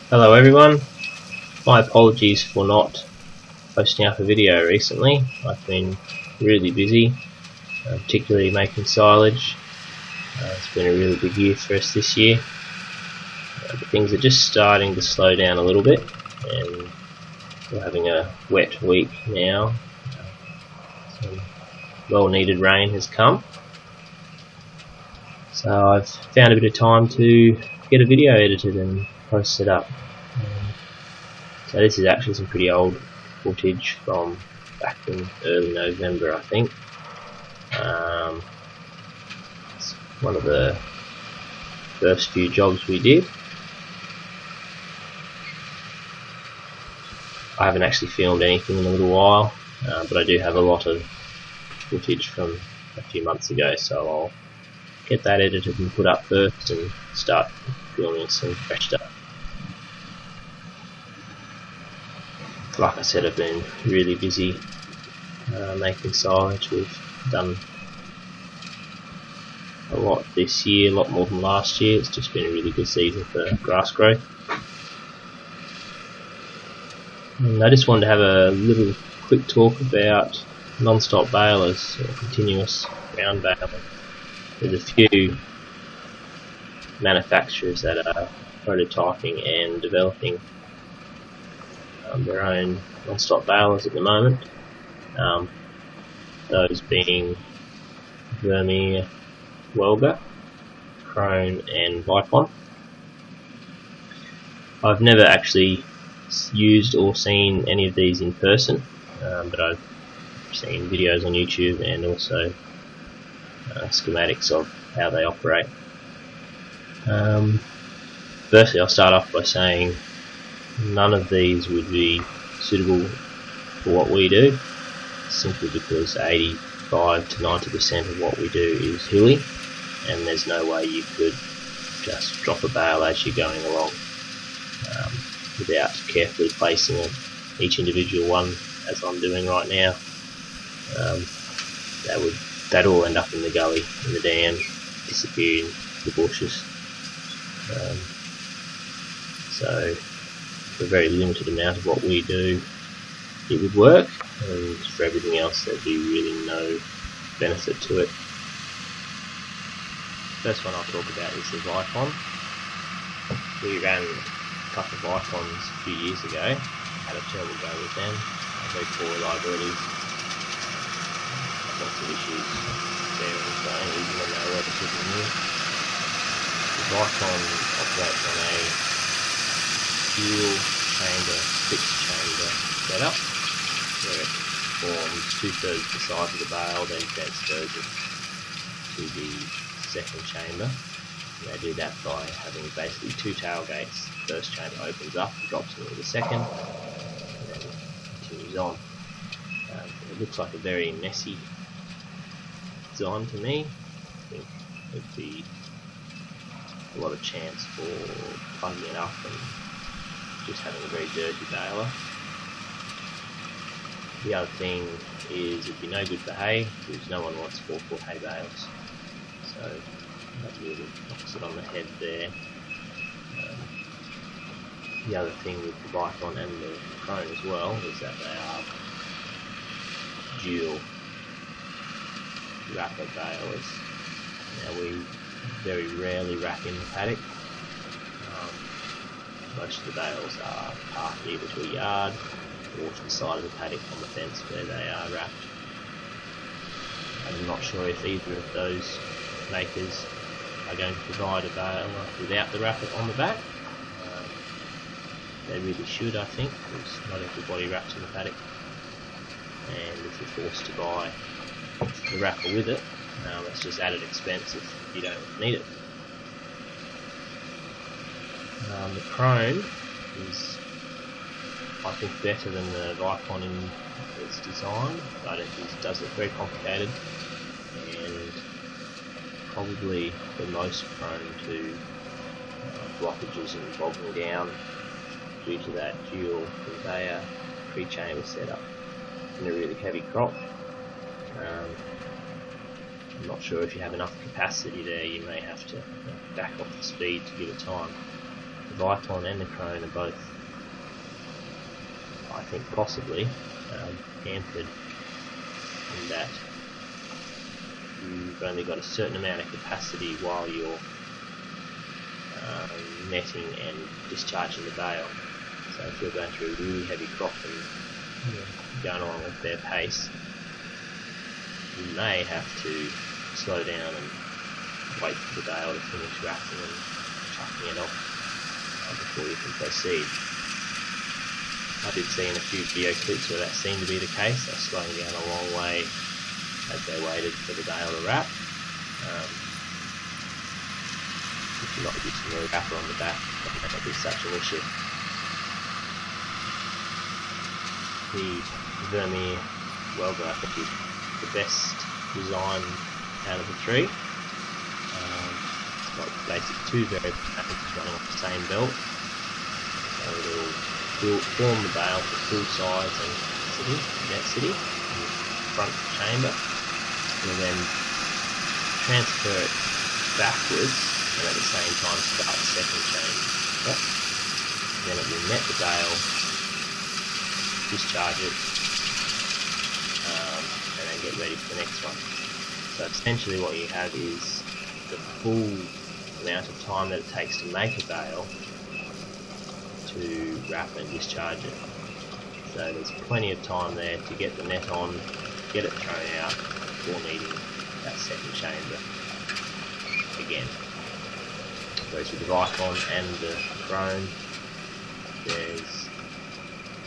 Hello everyone, my apologies for not posting up a video recently. I've been really busy, particularly making silage. It's been a really big year for us this year. But things are just starting to slow down a little bit, and we're having a wet week now. Some well needed rain has come, so I've found a bit of time to get a video edited and post it up. So this is actually some pretty old footage from back in early November, I think. It's one of the first few jobs we did. I haven't actually filmed anything in a little while, but I do have a lot of footage from a few months ago, so I'll get that edited and put up first and start filming some fresh stuff. Like I said, I've been really busy making silage. We've done a lot this year, a lot more than last year. It's just been a really good season for grass growth. And I just wanted to have a little quick talk about non-stop balers, or continuous ground baler. There's a few manufacturers that are prototyping and developing their own non-stop balers at the moment. Those being Vermeer, Welga, Krone and Vicon. I've never actually used or seen any of these in person, but I've seen videos on YouTube and also schematics of how they operate. Firstly, I'll start off by saying none of these would be suitable for what we do, simply because 85 to 90% of what we do is hilly, and there's no way you could just drop a bale as you're going along without carefully placing each individual one, as I'm doing right now. That'd all end up in the gully, in the dam, disappear in the bushes. So for a very limited amount of what we do, it would work, and for everything else there'd be really no benefit to it. First one I'll talk about is the Vicon. We ran a couple of Vicons a few years ago, had a terrible go with them, very poor reliability, lots of issues there, and the only reason when they were relatively new. The Vicon operates on a dual chamber, fixed chamber setup, where it forms 2/3 the size of the bale, then transfers it to the second chamber. And they do that by having basically two tailgates. The first chamber opens up and drops into the second, and then continues on. It looks like a very messy design to me. I think there'd be a lot of chance for plugging it up and just having a very dirty baler. The other thing is it'd be no good for hay, because no one wants 4-foot hay bales. So that really knocks it on the head there. The other thing with the Vicon and the Krone as well is that they are dual wrapper balers. Now we very rarely wrap in the paddock. Most of the bales are parked either to a yard or to the side of the paddock on the fence where they are wrapped. I'm not sure if either of those makers are going to provide a baler without the wrapper on the back. They really should, I think, because not everybody wraps in the paddock, and if you're forced to buy the wrapper with it, it's just added expense if you don't need it. The Krone is, I think, better than the Vicon in its design, but it does look very complicated and probably the most prone to blockages and bogging down due to that dual conveyor pre-chamber setup in a really heavy crop. I'm not sure if you have enough capacity there, you may have to back off the speed to give it time. Vicon and the Krone are both, I think, possibly hampered in that you've only got a certain amount of capacity while you're netting and discharging the bale. So if you're going through a really heavy crop and going along at their pace, you may have to slow down and wait for the bale to finish wrapping and chucking it off before you can proceed. I did see in a few video clips where that seemed to be the case. They're slowing down a long way as they waited for the bale to wrap. If you're not using the wrapper on the back, that may not be such an issue. The Vermeer welder, I think, is the best design out of the three. It's got basically two variable packets running off the same belt, so it'll form the bale for full size and density in the front chamber. We'll then transfer it backwards and at the same time start the second chamber. Then it will net the bale, discharge it, and then get ready for the next one. So essentially what you have is the full amount of time that it takes to make a bale to wrap and discharge it. So there's plenty of time there to get the net on, get it thrown out before needing that second chamber again. Whereas with the Vicon and the Krone, there's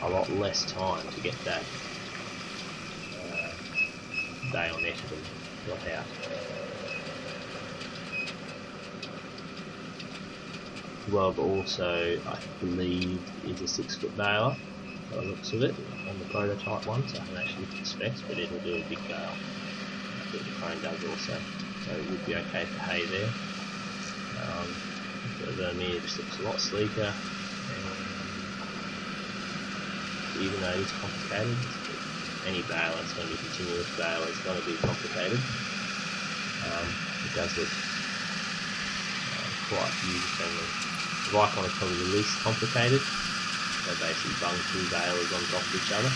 a lot less time to get that bale netted and got out. The welder also, I believe, is a 6-foot baler by the looks of it on the prototype one, so I haven't actually looked at the specs, but it'll do a big bale. I think the Krone does also, so it would be okay for hay there. The Vermeer just looks a lot sleeker, and even though it's complicated, any baler, it's going to be continuous baler, it's going to be complicated. It does look quite user-friendly. The Vicon is probably the least complicated. They basically bung two balers on top of each other.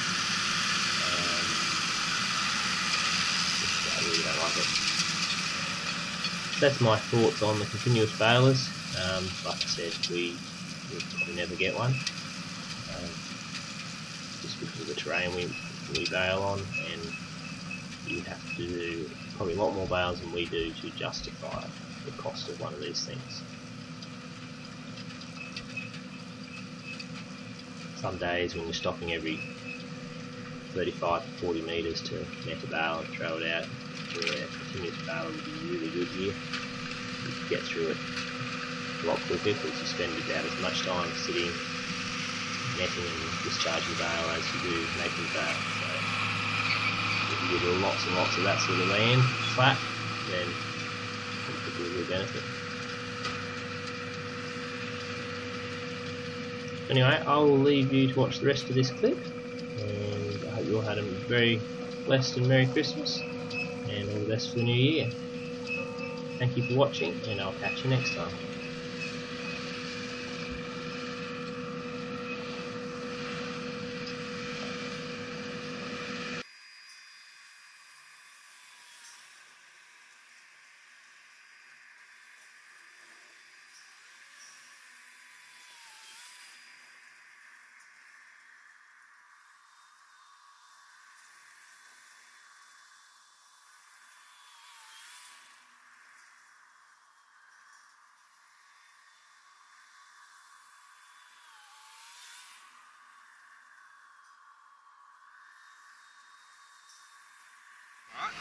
I really don't like it. That's my thoughts on the continuous balers. Like I said, we will probably never get one. Just because of the terrain we bale on, and you have to do probably a lot more bales than we do to justify the cost of one of these things. Some days when you're stopping every 35 to 40 metres to net a bale and throw it out, a continuous bale would be really good here. You can get through it a lot quicker because you spend about as much time sitting, netting and discharging the bale as you do making the bale. So if you do lots and lots of that sort of land flat, then it could be a real benefit. Anyway, I will leave you to watch the rest of this clip, and I hope you all had a very blessed and Merry Christmas, and all the best for the new year. Thank you for watching, and I'll catch you next time.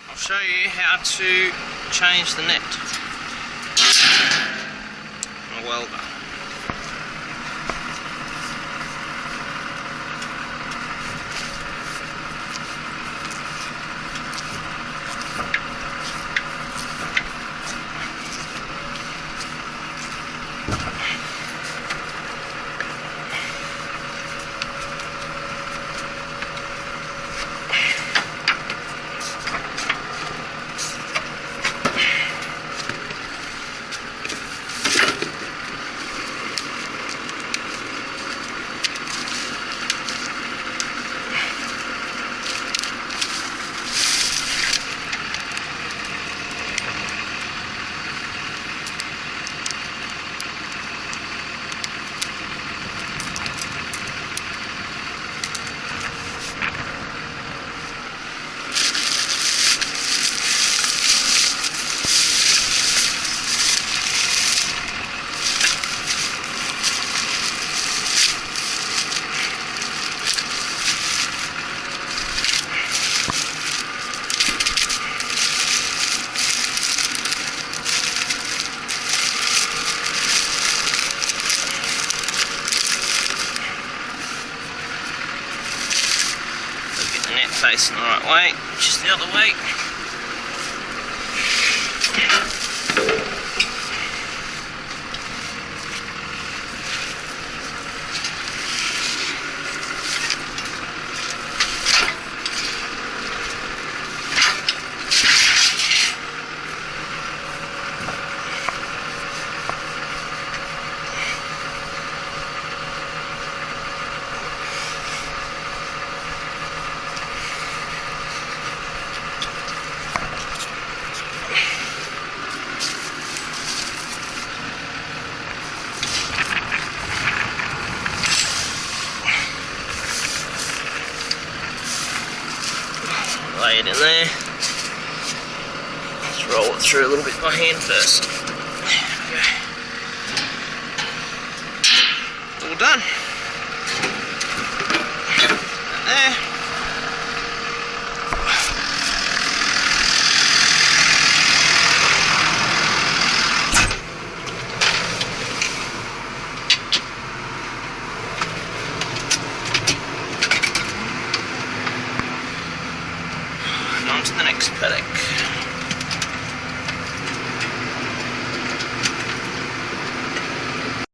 I'll show you how to change the net. A welder. net facing the right way, just the other way. Lay it in there. Let's roll it through a little bit by hand first. There we go. All done. There. On to the next paddock.